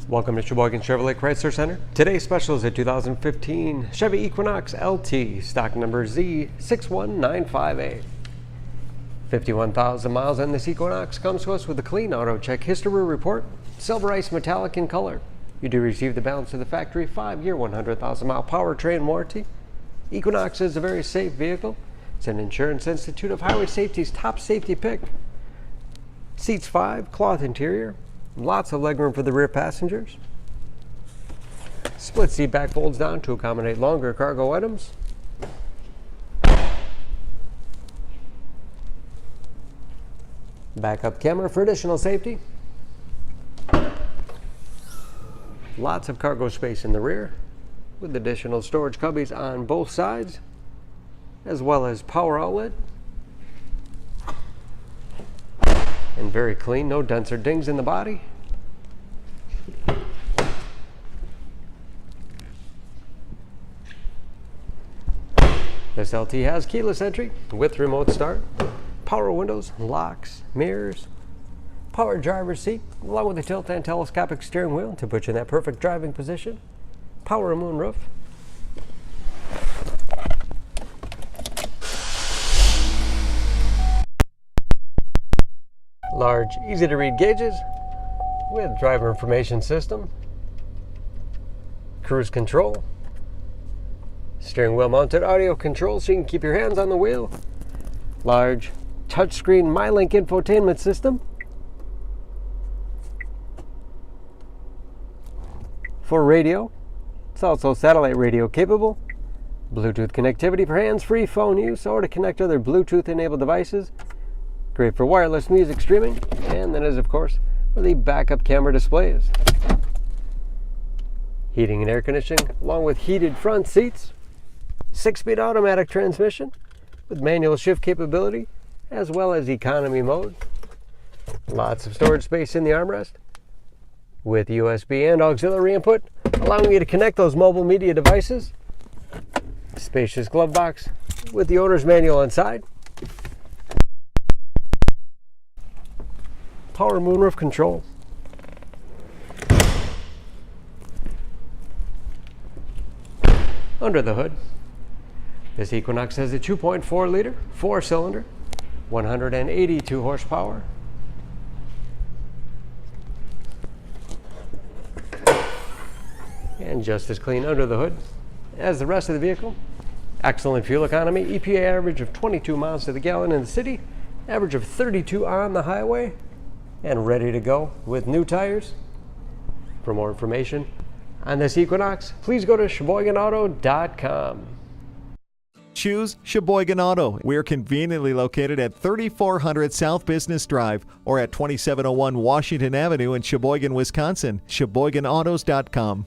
Welcome to Sheboygan Chevrolet Chrysler Center. Today's special is a 2015 Chevy Equinox LT, stock number Z6195A. 51,000 miles on this Equinox comes to us with a clean auto check history report, silver ice metallic in color. You do receive the balance of the factory 5-year, 100,000-mile powertrain warranty. Equinox is a very safe vehicle. It's an Insurance Institute of Highway Safety's top safety pick. Seats 5, cloth interior. Lots of legroom for the rear passengers. Split seat back folds down to accommodate longer cargo items. Backup camera for additional safety. Lots of cargo space in the rear with additional storage cubbies on both sides, as well as power outlet. And very clean, no dents or dings in the body. This LT has keyless entry with remote start, power windows, locks, mirrors, power driver's seat, along with a tilt and telescopic steering wheel to put you in that perfect driving position, power moonroof. Large, easy-to-read gauges with driver information system, cruise control, steering wheel mounted audio controls so you can keep your hands on the wheel, large touchscreen MyLink infotainment system, for radio. It's also satellite radio capable, Bluetooth connectivity for hands-free phone use or to connect other Bluetooth-enabled devices. Great for wireless music streaming, and then is of course where the backup camera display is. Heating and air conditioning along with heated front seats. 6-speed automatic transmission with manual shift capability as well as economy mode. Lots of storage space in the armrest with USB and auxiliary input, allowing you to connect those mobile media devices. Spacious glove box with the owner's manual inside. Power moonroof control. Under the hood, this Equinox has a 2.4 liter, 4-cylinder, 182 horsepower. And just as clean under the hood as the rest of the vehicle. Excellent fuel economy, EPA average of 22 miles to the gallon in the city, average of 32 on the highway, and ready to go with new tires. For more information on this Equinox, please go to SheboyganAuto.com. Choose Sheboygan Auto. We're conveniently located at 3400 South Business Drive or at 2701 Washington Avenue in Sheboygan, Wisconsin. SheboyganAutos.com.